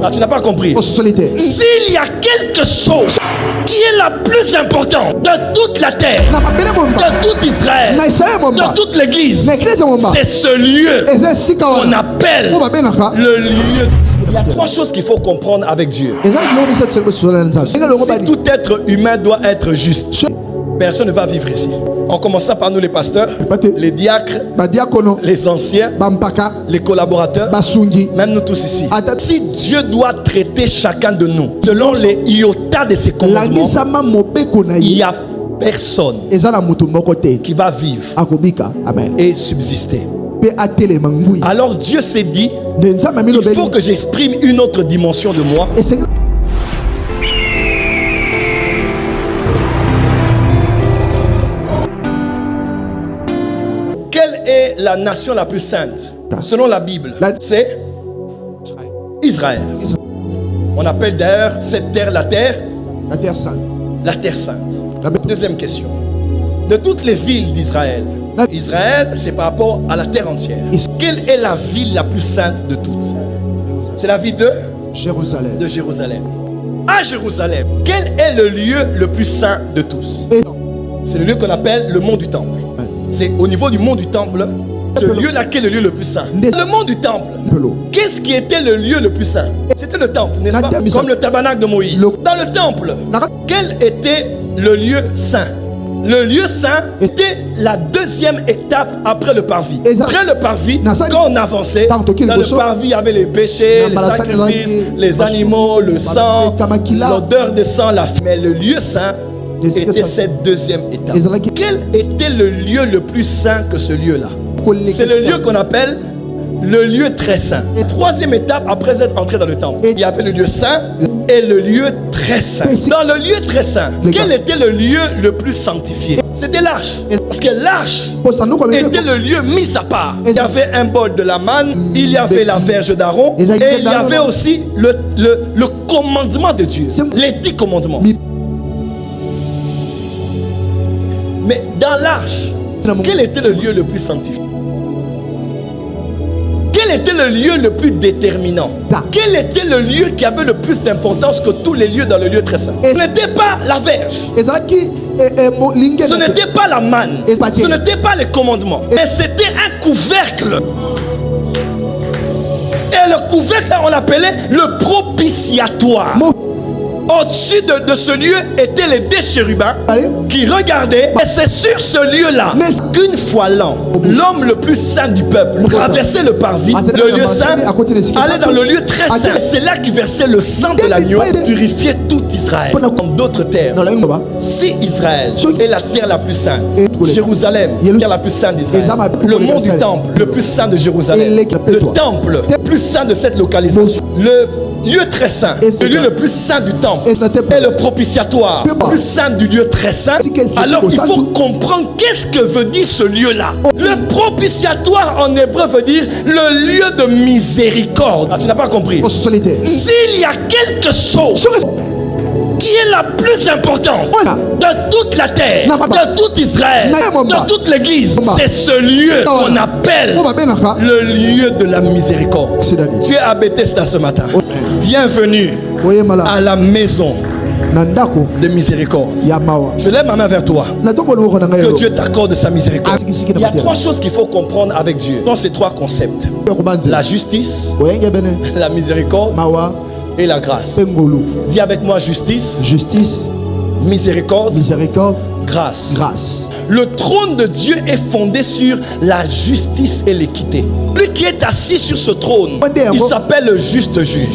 Ah, tu n'as pas compris. S'il y a quelque chose qui est la plus importante de toute la terre, de tout Israël, de toute l'église, c'est ce lieu qu'on appelle le lieu. Il y a trois choses qu'il faut comprendre avec Dieu. Si tout être humain doit être juste, personne ne va vivre ici. En commençant par nous les pasteurs, les diacres, les anciens, les collaborateurs, même nous tous ici. Si Dieu doit traiter chacun de nous selon les iotas de ses commandements, il n'y a personne qui va vivre et subsister. Alors Dieu s'est dit, il faut que j'exprime une autre dimension de moi. Quelle est la nation la plus sainte? Selon la Bible, c'est Israël. On appelle d'ailleurs cette terre la terre sainte. La terre sainte. Deuxième question. De toutes les villes d'Israël, Israël, c'est par rapport à la terre entière. Quelle est la ville la plus sainte de toutes? C'est la ville de Jérusalem. De Jérusalem. À Jérusalem, quel est le lieu le plus saint de tous? C'est le lieu qu'on appelle le mont du Temple. C'est au niveau du mont du Temple, ce lieu-là qui est le lieu le plus saint. Le mont du Temple, qu'est-ce qui était le lieu le plus saint? C'était le Temple, n'est-ce pas? Comme le tabernacle de Moïse. Dans le Temple, quel était le lieu saint? Le lieu saint était la deuxième étape après le parvis. Après le parvis, quand on avançait, dans le parvis, il y avait les péchés, les sacrifices, les animaux, le sang, l'odeur de sang, la fumée. Mais le lieu saint était cette deuxième étape. Quel était le lieu le plus saint que ce lieu-là? C'est le lieu qu'on appelle le lieu très saint. Troisième étape, après être entré dans le temple, il y avait le lieu saint et le lieu très saint. Dans le lieu très saint, quel était le lieu le plus sanctifié? C'était l'arche. Parce que l'arche était le lieu mis à part. Il y avait un bol de la manne, il y avait la verge d'Aaron, et il y avait aussi le commandement de Dieu, les 10 commandements. Mais dans l'arche, quel était le lieu le plus sanctifié? Quel était le lieu le plus déterminant? Quel était le lieu qui avait le plus d'importance que tous les lieux dans le lieu très saint? Ce n'était pas la verge. Ce n'était pas la manne. Ce n'était pas les commandements. Mais c'était un couvercle. Et le couvercle, on l'appelait le propitiatoire. Au-dessus de ce lieu étaient les 2 chérubins qui regardaient. Et c'est sur ce lieu-là qu'une fois l'an, l'homme le plus saint du peuple traversait le parvis, le lieu saint, allait dans le lieu très saint. C'est là qu'il versait le sang de l'agneau, purifiait tout Israël. Comme d'autres terres. Si Israël est la terre la plus sainte, Jérusalem, la terre la plus sainte d'Israël, le mont du temple, le plus saint de Jérusalem, le temple, le plus saint de cette localisation, le lieu très saint, le lieu le plus saint du temple et le propitiatoire, le plus saint du lieu très saint. Alors il faut comprendre qu'est-ce que veut dire ce lieu-là. Le propitiatoire en hébreu veut dire le lieu de miséricorde. Ah, tu n'as pas compris. S'il y a quelque chose qui est la plus importante de toute la terre, de tout Israël, de toute l'église, c'est ce lieu qu'on appelle le lieu de la miséricorde. Tu es à Bethesda ce matin. Bienvenue à la maison de miséricorde. Je lève ma main vers toi. Que Dieu t'accorde sa miséricorde. Il y a 3 choses qu'il faut comprendre avec Dieu dans ces 3 concepts: la justice, la miséricorde et la grâce. Dis avec moi: justice, miséricorde, grâce. Le trône de Dieu est fondé sur la justice et l'équité. Lui qui est assis sur ce trône, il s'appelle le juste juge.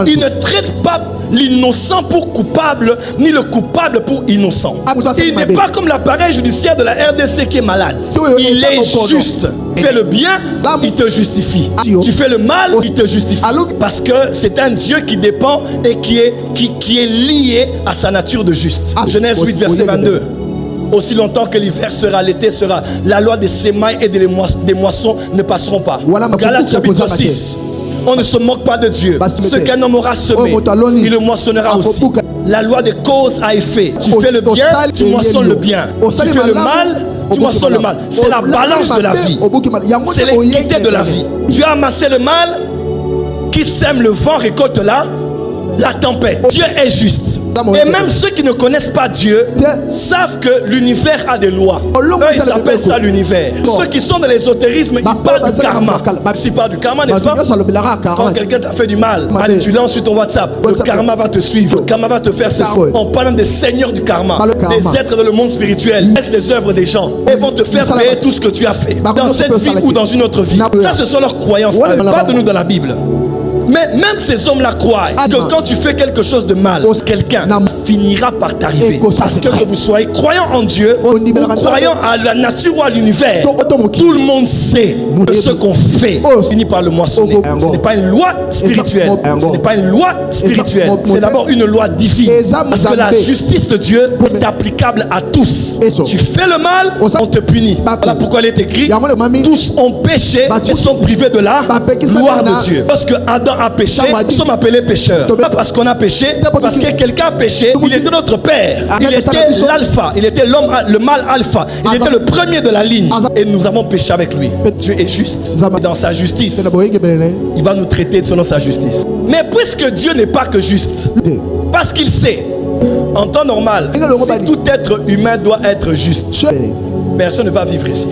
Il ne traite pas l'innocent pour coupable, ni le coupable pour innocent. Il n'est pas comme l'appareil judiciaire de la RDC qui est malade. Il est juste. Tu fais le bien, il te justifie. Tu fais le mal, il te justifie. Parce que c'est un Dieu qui dépend et qui est lié à sa nature de juste. Genèse 8, verset 22. Aussi longtemps que l'hiver sera, l'été sera, la loi des semailles et des moissons ne passeront pas. Galates chapitre 6. On ne se moque pas de Dieu. Ce qu'un homme aura semé, il le moissonnera aussi. La loi des causes à effet. Tu fais le bien, tu moissonnes le bien. Tu fais le mal, tu moissonnes le mal. C'est la balance de la vie. C'est l'équité de la vie. Tu as amassé le mal, Qui sème le vent récolte la tempête. Dieu est juste. Et même ceux qui ne connaissent pas Dieu savent que l'univers a des lois. Eux, ils appellent ça l'univers. Ceux qui sont dans l'ésotérisme, ils parlent du karma. S'ils parlent du karma, n'est-ce pas? Quand quelqu'un t'a fait du mal, allez, tu lances sur ton WhatsApp, le karma va te suivre, le karma va te faire ceci. On parle des seigneurs du karma, des êtres dans le monde spirituel, les œuvres des gens, et vont te faire payer tout ce que tu as fait dans cette vie ou dans une autre vie. Ça, ce sont leurs croyances. Pas de nous dans la Bible. Mais même ces hommes-là croient que quand tu fais quelque chose de mal, quelqu'un finira par t'arriver. Parce que vous soyez croyant en Dieu ou croyant à la nature ou à l'univers, tout le monde sait que ce qu'on fait finit par le moissonner. Ce n'est pas une loi spirituelle. Ce n'est pas une loi spirituelle. C'est d'abord une loi divine. Parce que la justice de Dieu est applicable à tous. Tu fais le mal, on te punit. Voilà pourquoi il est écrit: tous ont péché et sont privés de la gloire de Dieu. Parce que Adam a péché, nous sommes appelés pécheurs. Pas parce qu'on a péché, parce que quelqu'un a péché. Il était notre père. Il était l'alpha. Il était l'homme, le mâle alpha. Il était le premier de la ligne. Et nous avons péché avec lui. Dieu est juste. Et dans sa justice, il va nous traiter selon sa justice. Mais puisque Dieu n'est pas que juste, parce qu'il sait, en temps normal, si tout être humain doit être juste, personne ne va vivre ici.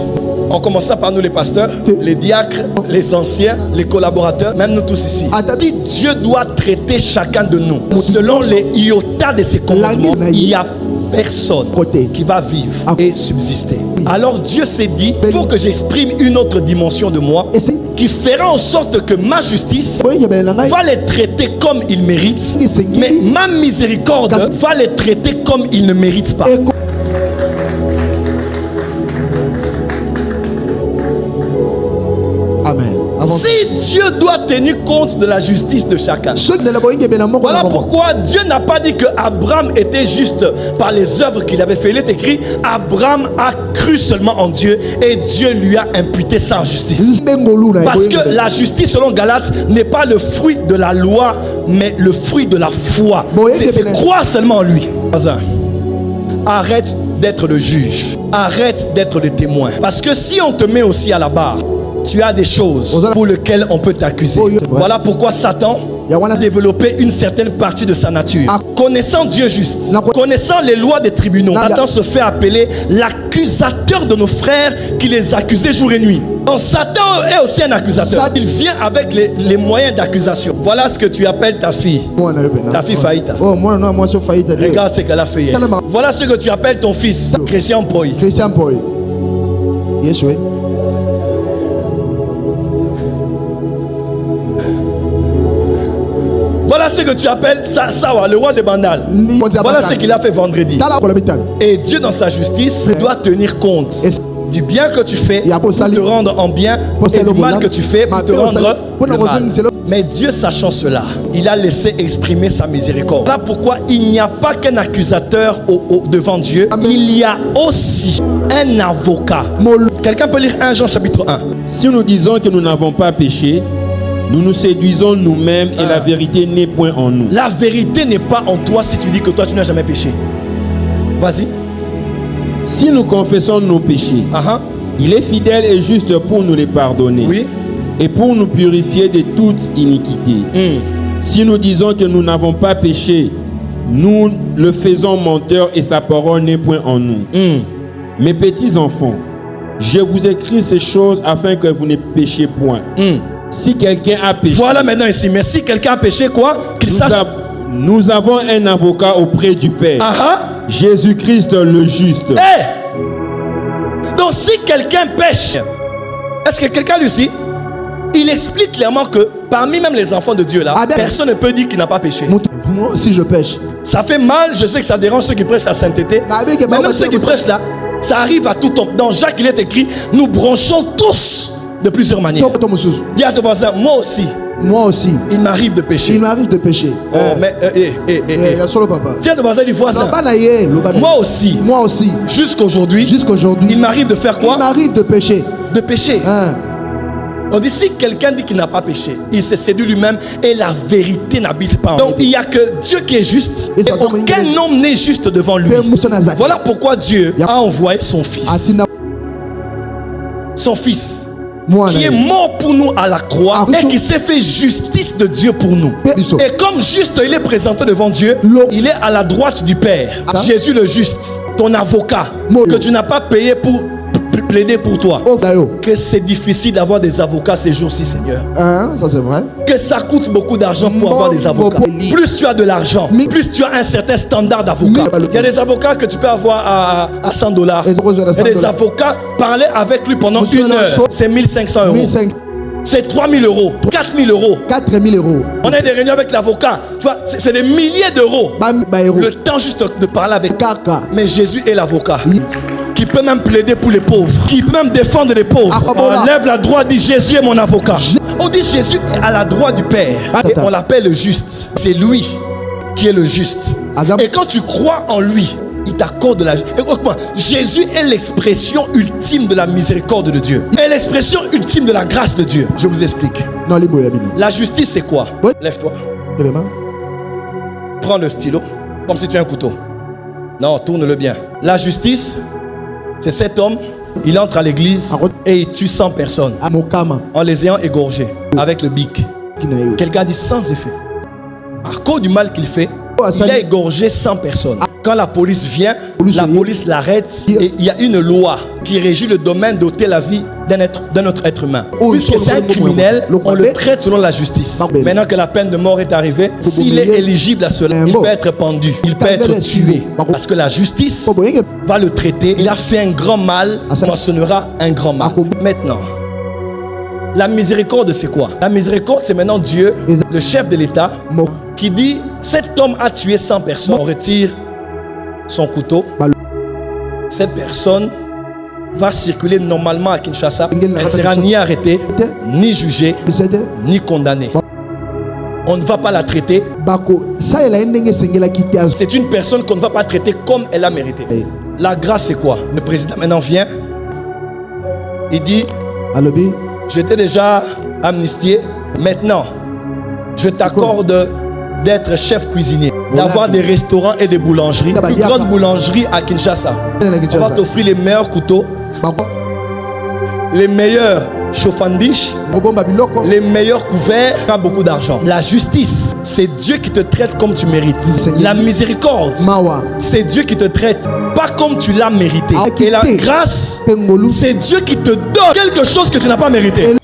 En commençant par nous les pasteurs, les diacres, les anciens, les collaborateurs, même nous tous ici. Si Dieu doit traiter chacun de nous selon les iotas de ses commandements, il n'y a personne qui va vivre et subsister. Alors Dieu s'est dit, il faut que j'exprime une autre dimension de moi qui fera en sorte que ma justice va les traiter comme ils méritent, mais ma miséricorde va les traiter comme ils ne méritent pas. Si Dieu doit tenir compte de la justice de chacun, voilà pourquoi Dieu n'a pas dit que Abraham était juste par les œuvres qu'il avait fait. Il est écrit: Abraham a cru seulement en Dieu et Dieu lui a imputé sa justice. Parce que la justice selon Galates n'est pas le fruit de la loi, mais le fruit de la foi. C'est croire seulement en lui. Arrête d'être le juge, arrête d'être le témoin. Parce que si on te met aussi à la barre, tu as des choses pour lesquelles on peut t'accuser. Voilà pourquoi Satan a développé une certaine partie de sa nature. Connaissant Dieu juste, connaissant les lois des tribunaux, Satan se fait appeler l'accusateur de nos frères qui les accusait jour et nuit. Donc Satan est aussi un accusateur. Il vient avec les moyens d'accusation. Voilà ce que tu appelles ta fille. Ta fille Faïta. Regarde ce qu'elle a fait hier. Voilà ce que tu appelles ton fils, Christian Poy. Christian Poy. Yes, oui. Voilà ce que tu appelles Sawa, le roi des Bandal. Voilà ce qu'il a fait vendredi. Et Dieu, dans sa justice, doit tenir compte du bien que tu fais pour te rendre en bien et du mal que tu fais pour te rendre le mal. Mais Dieu, sachant cela, il a laissé exprimer sa miséricorde. Voilà pourquoi il n'y a pas qu'un accusateur devant Dieu. Il y a aussi un avocat. Quelqu'un peut lire 1 Jean chapitre 1. Si nous disons que nous n'avons pas péché, nous nous séduisons nous-mêmes et la vérité n'est point en nous. La vérité n'est pas en toi si tu dis que toi tu n'as jamais péché. Vas-y. Si nous confessons nos péchés, il est fidèle et juste pour nous les pardonner, et pour nous purifier de toute iniquité. Si nous disons que nous n'avons pas péché, nous le faisons menteur et sa parole n'est point en nous. Mes petits enfants, je vous écris ces choses afin que vous ne péchiez point. Si quelqu'un a péché... Voilà maintenant ici. Mais si quelqu'un a péché, quoi? Qu'il sache... Nous avons un avocat auprès du Père. Jésus-Christ le juste. Donc si quelqu'un pêche, est-ce que quelqu'un lui dit? Il explique clairement que parmi même les enfants de Dieu là, personne ne peut dire qu'il n'a pas péché. Moi aussi je pêche. Ça fait mal, je sais que ça dérange ceux qui prêchent la sainteté. Mais même ceux qui prêchent là, ça arrive à tout temps. Dans Jacques il est écrit, nous branchons tous de plusieurs manières. Dis à ton voisin, moi aussi. Moi aussi. Il m'arrive de pécher. Il m'arrive de pécher. Tiens, ton voisin du voisin. Moi aussi. Moi aussi. Jusqu'aujourd'hui. Il m'arrive de faire quoi? Il m'arrive de pécher. De pécher. On dit si quelqu'un dit qu'il n'a pas péché, il se séduit lui-même et la vérité n'habite pas en lui. Donc il n'y a que Dieu qui est juste et aucun homme n'est juste devant lui. Voilà pourquoi Dieu a envoyé son fils. Son fils. qui est mort pour nous à la croix et qui s'est fait justice de Dieu pour nous. Et comme juste il est présenté devant Dieu, il est à la droite du Père. Jésus le juste, ton avocat, que tu n'as pas payé pour plaider pour toi. Que c'est difficile d'avoir des avocats ces jours-ci, Seigneur. Ça c'est vrai. Que ça coûte beaucoup d'argent pour avoir des avocats. Plus tu as de l'argent, plus tu as un certain standard d'avocat. Il y a des avocats que tu peux avoir à $100. Et des avocats, parler avec lui pendant 1 heure, c'est 1500 €. C'est 3000 €, 4000 €. 4000 €. On a des réunions avec l'avocat. Tu vois, c'est des milliers d'euros. Le temps juste de parler avec. Mais Jésus est l'avocat. Qui peut même plaider pour les pauvres. Qui peut même défendre les pauvres. On lève la droite, dit Jésus est mon avocat. On dit Jésus est à la droite du Père. Et on l'appelle le juste. C'est lui qui est le juste. Et quand tu crois en lui, il t'accorde de la justice. Jésus est l'expression ultime de la miséricorde de Dieu. Et l'expression ultime de la grâce de Dieu. Je vous explique. La justice, c'est quoi? Lève-toi. Prends le stylo, comme si tu as un couteau. Non, tourne-le bien. La justice, c'est cet homme, il entre à l'église et il tue 100 personnes en les ayant égorgés avec le bic. Quelqu'un dit sans effet. À cause du mal qu'il fait, il a égorgé 100 personnes. Quand la police vient, la police l'arrête et il y a une loi qui régit le domaine d'ôter la vie d'un autre être humain. Puisque c'est un criminel, on le traite selon la justice. Maintenant que la peine de mort est arrivée, s'il est éligible à cela, il peut être pendu, il peut être tué. Parce que la justice va le traiter. Il a fait un grand mal, il mentionnera un grand mal. Maintenant, la miséricorde, c'est quoi? La miséricorde, c'est maintenant Dieu, le chef de l'État, qui dit, cet homme a tué 100 personnes. On retire son couteau. Cette personne va circuler normalement à Kinshasa. Elle ne sera ni arrêtée, ni jugée, ni condamnée. On ne va pas la traiter. C'est une personne qu'on ne va pas traiter comme elle a mérité. La grâce, c'est quoi? Le président maintenant vient. Il dit, j'étais déjà amnistié. Maintenant, je t'accorde d'être chef cuisinier, d'avoir des restaurants et des boulangeries. Plus grande boulangerie à Kinshasa. On va t'offrir les meilleurs couteaux, les meilleurs chauffandiches, les meilleurs couverts, pas beaucoup d'argent. La justice, c'est Dieu qui te traite comme tu mérites. La miséricorde, c'est Dieu qui te traite pas comme tu l'as mérité. Et la grâce, c'est Dieu qui te donne quelque chose que tu n'as pas mérité.